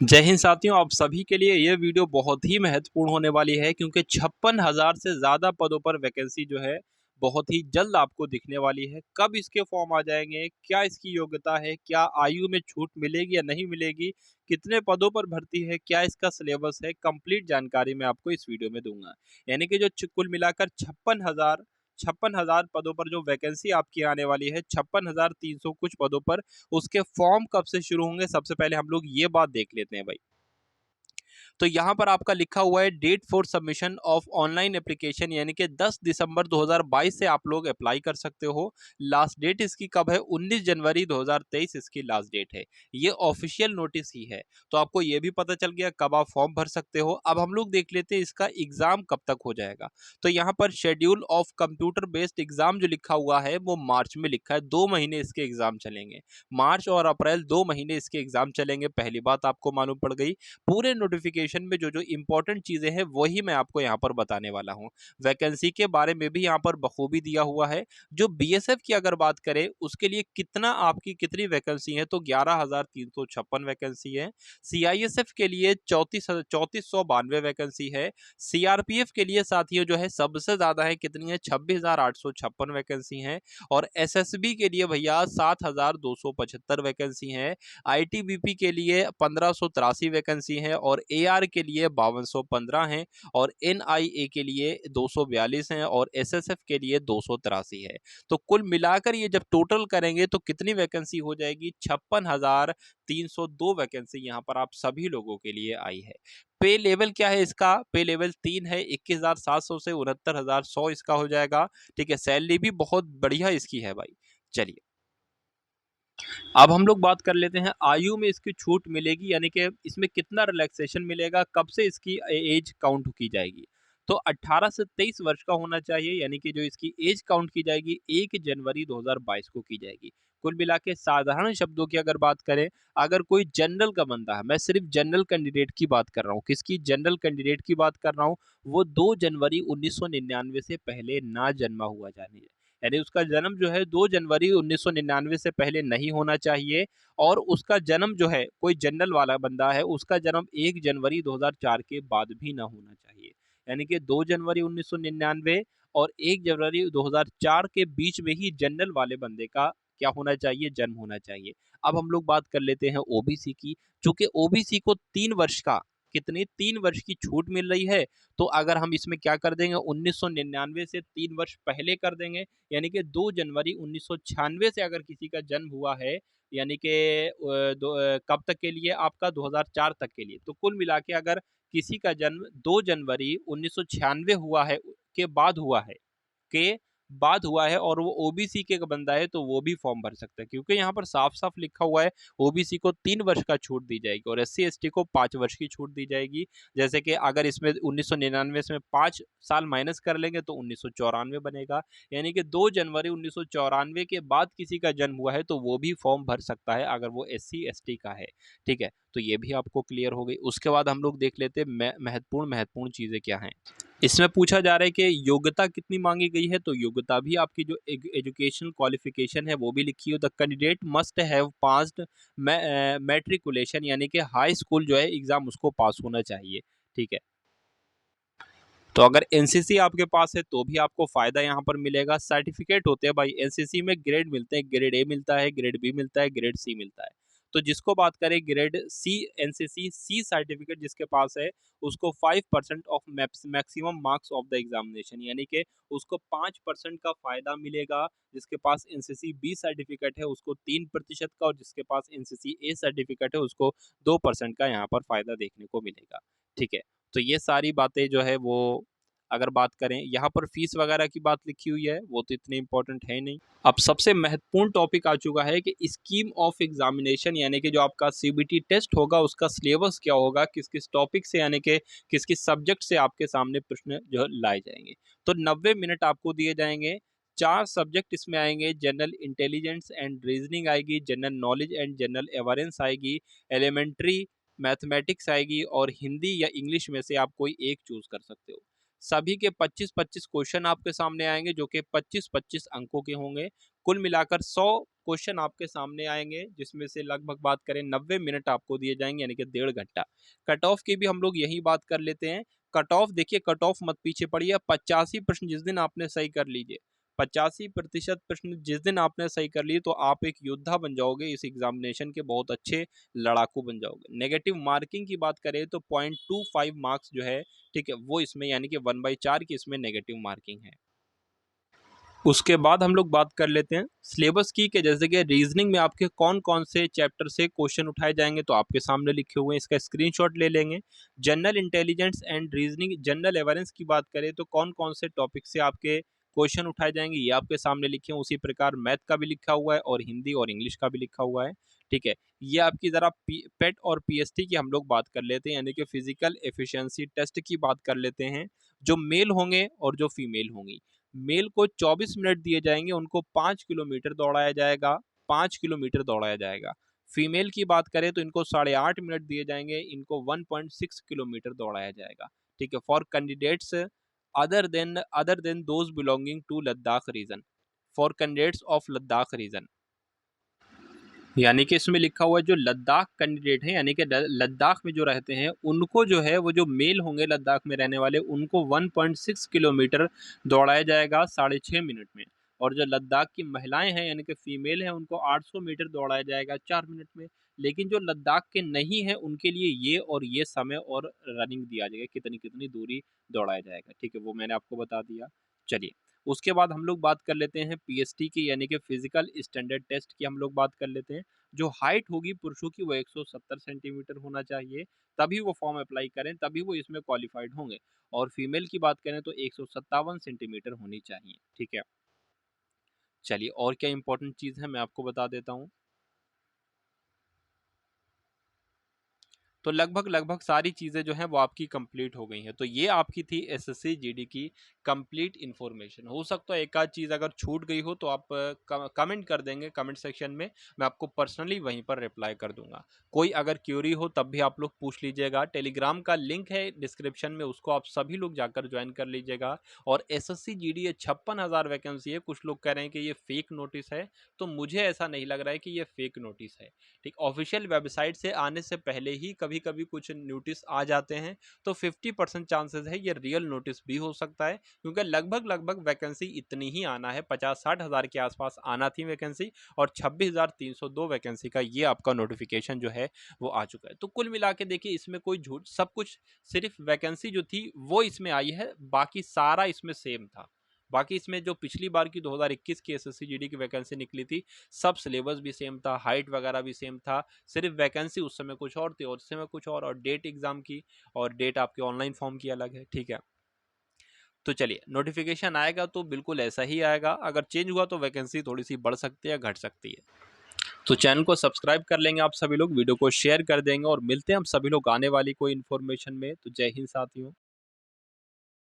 जय हिंद साथियों, आप सभी के लिए ये वीडियो बहुत ही महत्वपूर्ण होने वाली है क्योंकि 56,000 से ज़्यादा पदों पर वैकेंसी जो है बहुत ही जल्द आपको दिखने वाली है। कब इसके फॉर्म आ जाएंगे, क्या इसकी योग्यता है, क्या आयु में छूट मिलेगी या नहीं मिलेगी, कितने पदों पर भर्ती है, क्या इसका सिलेबस है, कंप्लीट जानकारी मैं आपको इस वीडियो में दूंगा। यानी कि जो कुल मिलाकर 56,000 पदों पर जो वैकेंसी आपकी आने वाली है, 56,300 कुछ पदों पर, उसके फॉर्म कब से शुरू होंगे, सबसे पहले हम लोग ये बात देख लेते हैं भाई। तो यहाँ पर आपका लिखा हुआ है date for submission of online application, यानी कि 10 दिसंबर 2022 से आप लोग अप्लाई कर सकते हो। लास्ट डेट इसकी कब है? 19 जनवरी 2023 इसकी लास्ट डेट है। ये ऑफिशियल नोटिस ही है। तो आपको ये भी पता चल गया कब आप फॉर्म भर सकते हो। अब हम लोग देख लेते हैं इसका एग्जाम कब तक हो जाएगा। तो यहाँ पर schedule of computer based exam जो लिखा हुआ है वो मार्च में लिखा है। 2 महीने इसके एग्जाम चलेंगे। मार्च और अप्रैल 2 महीने इसके एग्जाम चलेंगे। पहली बात आपको मालूम पड़ गई। पूरे नोटिफिकेशन में जो जो इंपॉर्टेंट चीजें हैं वही मैं आपको यहाँ पर बताने वाला हूँ। वैकेंसी के बारे में भी यहाँ पर बखूबी दिया हुआ है। जो बीएसएफ की अगर बात करें उसके लिए कितना आपकी कितनी वैकेंसी है, तो 11,356 वैकेंसी है। सीआईएसएफ के लिए 34,92 वैकेंसी है। सीआरपीएफ के लिए साथियों जो है सबसे ज्यादा है, कितनी है? 26,856 वैकेंसी है। और एसएसबी के लिए भैया 7,275 वैकेंसी है। आईटीबीपी के लिए 1583 वैकेंसी है और एआर के लिए 5215 हैं और एनआईए के लिए 242 हैं और एसएसएफ के लिए 283 है। तो कुल मिलाकर ये जब टोटल करेंगे तो कितनी वैकेंसी हो जाएगी? 56,302 वैकेंसी यहाँ पर आप सभी लोगों के लिए आई है। पे लेवल क्या है इसका? पे लेवल 3 है। 21,700 से 69,100 इसका हो जाएगा। ठीक है, सैलरी भी बहुत बढ़िया इसकी है भाई। चलिए, अब हम लोग बात कर लेते हैं आयु में इसकी छूट मिलेगी, यानी कि इसमें कितना रिलैक्सेशन मिलेगा, कब से इसकी एज काउंट की जाएगी। तो 18 से 23 वर्ष का होना चाहिए, यानी कि जो इसकी एज काउंट की जाएगी 1 जनवरी 2022 को की जाएगी। कुल मिला के साधारण शब्दों की अगर बात करें, अगर कोई जनरल का बंदा है, मैं सिर्फ जनरल कैंडिडेट की बात कर रहा हूँ, किसकी? जनरल कैंडिडेट की बात कर रहा हूँ, वो 2 जनवरी 1999 से पहले ना जन्मा हुआ जाने, यानी उसका जन्म जो है 2 जनवरी 1999 से पहले नहीं होना चाहिए। और उसका जन्म जो है, कोई जनरल वाला बंदा है, उसका जन्म 1 जनवरी 2004 के बाद भी ना होना चाहिए। यानी कि 2 जनवरी 1999 और 1 जनवरी 2004 के बीच में ही जनरल वाले बंदे का क्या होना चाहिए? जन्म होना चाहिए। अब हम लोग बात कर लेते हैं ओबीसी की। चूंकि ओबीसी को 3 वर्ष का, कितनी? 3 वर्ष की छूट मिल रही है। तो अगर हम इसमें क्या कर देंगे, 1999 से 3 वर्ष पहले कर देंगे, यानी कि 2 जनवरी 1996 से अगर किसी का जन्म हुआ है, यानी कि कब तक के लिए? आपका 2004 तक के लिए। तो कुल मिला के अगर किसी का जन्म 2 जनवरी 1996 हुआ है के बाद हुआ है, के बाद हुआ है और वो ओबीसी के बंदा है, तो वो भी फॉर्म भर सकता है, क्योंकि यहाँ पर साफ साफ लिखा हुआ है ओबीसी को 3 वर्ष का छूट दी जाएगी और एससी एसटी को 5 वर्ष की छूट दी जाएगी। जैसे कि अगर इसमें 1999 से 5 साल माइनस कर लेंगे तो 1994 बनेगा। यानी कि 2 जनवरी 1994 के बाद किसी का जन्म हुआ है तो वो भी फॉर्म भर सकता है अगर वो एससी एसटी का है। ठीक है, तो ये भी आपको क्लियर हो गई। उसके बाद हम लोग देख लेते हैं महत्वपूर्ण महत्वपूर्ण चीजें क्या हैं। इसमें पूछा जा रहा है कि योग्यता कितनी मांगी गई है, तो योग्यता भी आपकी जो एजुकेशन क्वालिफिकेशन है वो भी लिखी हो। The candidate must have passed matriculation, यानी कि हाई स्कूल जो है एग्जाम उसको पास होना चाहिए। ठीक है, तो अगर एनसीसी आपके पास है तो भी आपको फायदा यहाँ पर मिलेगा। सर्टिफिकेट होते हैं भाई एनसीसी में, ग्रेड मिलते हैं, ग्रेड ए मिलता है, ग्रेड बी मिलता है, ग्रेड सी मिलता है। तो जिसको बात करें grade C, NCC C certificate जिसके पास है, उसको 5% of maximum marks of the examination, यानी कि उसको 5% का फायदा मिलेगा। जिसके पास एनसीसी बी सर्टिफिकेट है उसको 3% का, और जिसके पास एनसीसी ए सर्टिफिकेट है उसको 2% का यहाँ पर फायदा देखने को मिलेगा। ठीक है, तो ये सारी बातें जो है वो, अगर बात करें यहाँ पर फीस वगैरह की बात लिखी हुई है, वो तो इतनी इंपॉर्टेंट है नहीं। अब सबसे महत्वपूर्ण टॉपिक आ चुका है कि स्कीम ऑफ एग्जामिनेशन, यानी कि जो आपका सीबीटी टेस्ट होगा उसका सिलेबस क्या होगा, किस किस टॉपिक से, यानी कि किस किस सब्जेक्ट से आपके सामने प्रश्न जो है लाए जाएंगे। तो 90 मिनट आपको दिए जाएंगे। 4 सब्जेक्ट इसमें आएंगे, जनरल इंटेलिजेंस एंड रीजनिंग आएगी, general knowledge and general awareness आएगी, एलिमेंट्री मैथमेटिक्स आएगी, और हिंदी या इंग्लिश में से आप कोई एक चूज कर सकते हो। सभी के 25-25 क्वेश्चन आपके सामने आएंगे जो कि 25-25 अंकों के होंगे। कुल मिलाकर 100 क्वेश्चन आपके सामने आएंगे, जिसमें से लगभग बात करें 90 मिनट आपको दिए जाएंगे, यानी कि 1.5 घंटा। कट ऑफ की भी हम लोग यही बात कर लेते हैं। कट ऑफ देखिए, कट ऑफ मत पीछे पड़िए, 85 प्रश्न जिस दिन आपने सही कर लीजिए, 85% प्रश्न जिस दिन आपने सही कर लिए, तो आप एक योद्धा बन जाओगे, इस एग्जामिनेशन के बहुत अच्छे लड़ाकू बन जाओगे। नेगेटिव मार्किंग की बात करें तो 0.25 मार्क्स जो है, ठीक है, वो इसमें यानी कि 1/4 की इसमें नेगेटिव मार्किंग है। उसके बाद हम लोग बात कर लेते हैं सिलेबस की, कि जैसे कि रीजनिंग में आपके कौन कौन से चैप्टर से क्वेश्चन उठाए जाएंगे, तो आपके सामने लिखे हुए हैं, इसका स्क्रीनशॉट ले लेंगे। General intelligence and reasoning, general awareness की बात करें तो कौन कौन से टॉपिक से आपके क्वेश्चन उठाए जाएंगे, ये आपके सामने लिखे हैं। उसी प्रकार मैथ का भी लिखा हुआ है और हिंदी और इंग्लिश का भी लिखा हुआ है, ठीक है। ये आपकी जरा पेट और पीएसटी की हम लोग बात कर लेते हैं, यानी कि फिजिकल एफिशिएंसी टेस्ट की बात कर लेते हैं। जो मेल होंगे और जो फीमेल होंगी, मेल को 24 मिनट दिए जाएंगे, उनको 5 किलोमीटर दौड़ाया जाएगा, 5 किलोमीटर दौड़ाया जाएगा। फीमेल की बात करें तो इनको 8.5 मिनट दिए जाएंगे, इनको 1.6 किलोमीटर दौड़ाया जाएगा, ठीक है। For candidates other than those belonging to Ladakh region, for candidates of Ladakh region, यानी कि इसमें लिखा हुआ है जो लद्दाख कैंडिडेट हैं, यानी कि लद्दाख में जो रहते हैं, उनको जो है वो जो मेल होंगे लद्दाख में रहने वाले, उनको 1.6 किलोमीटर दौड़ाया जाएगा 6.5 मिनट में। और जो लद्दाख की महिलाएं हैं, यानी कि फीमेल हैं, उनको 800 मीटर दौड़ाया जाएगा 4 मिनट में। लेकिन जो लद्दाख के नहीं है, उनके लिए ये और ये समय और रनिंग दिया जाएगा, कितनी कितनी दूरी दौड़ाया जाएगा, ठीक है, वो मैंने आपको बता दिया। चलिए, उसके बाद हम लोग बात कर लेते हैं पीएसटी की, यानी कि फिजिकल स्टैंडर्ड टेस्ट की हम लोग बात कर लेते हैं। जो हाइट होगी पुरुषों की वो 170 सेंटीमीटर होना चाहिए, तभी वो फॉर्म अप्लाई करें, तभी वो इसमें क्वालिफाइड होंगे। और फीमेल की बात करें तो 157 सेंटीमीटर होनी चाहिए, ठीक है। चलिए, और क्या इंपॉर्टेंट चीज़ है मैं आपको बता देता हूँ। तो लगभग सारी चीज़ें जो हैं वो आपकी कंप्लीट हो गई हैं। तो ये आपकी थी एसएससी जीडी की कंप्लीट इन्फॉर्मेशन। हो सकता है एक आध चीज़ अगर छूट गई हो तो आप कमेंट कर देंगे कमेंट सेक्शन में, मैं आपको पर्सनली वहीं पर रिप्लाई कर दूंगा। कोई अगर क्यूरी हो तब भी आप लोग पूछ लीजिएगा। टेलीग्राम का लिंक है डिस्क्रिप्शन में, उसको आप सभी लोग जाकर ज्वाइन कर लीजिएगा। और एसएससी जीडी ये 56,000 वैकेंसी है। कुछ लोग कह रहे हैं कि ये फेक नोटिस है, तो मुझे ऐसा नहीं लग रहा है कि ये फेक नोटिस है, ठीक। ऑफिशियल वेबसाइट से आने से पहले ही कभी कभी कुछ नोटिस आ जाते हैं, तो 50% चांसेस है ये रियल नोटिस भी हो सकता है, क्योंकि लगभग वैकेंसी इतनी ही आना है, 50-60 हज़ार के आसपास आना थी वैकेंसी, और 26,302 वैकेंसी का ये आपका नोटिफिकेशन जो है वो आ चुका है। तो कुल मिला के देखिए, इसमें कोई झूठ, सब कुछ सिर्फ वैकेंसी जो थी वो इसमें आई है, बाकी सारा इसमें सेम था। बाकी इसमें जो पिछली बार की 2021 की एसएससी जीडी की वैकेंसी निकली थी, सब सिलेबस भी सेम था, हाइट वगैरह भी सेम था, सिर्फ वैकेंसी उस समय कुछ और थी और इस समय कुछ और डेट एग्जाम की और डेट आपके ऑनलाइन फॉर्म की अलग है, ठीक है। तो चलिए, नोटिफिकेशन आएगा तो बिल्कुल ऐसा ही आएगा, अगर चेंज हुआ तो वैकेंसी थोड़ी सी बढ़ सकती है, घट सकती है। तो चैनल को सब्सक्राइब कर लेंगे आप सभी लोग, वीडियो को शेयर कर देंगे, और मिलते हैं हम सभी लोग आने वाली कोई इन्फॉर्मेशन में। तो जय हिंद साथियों।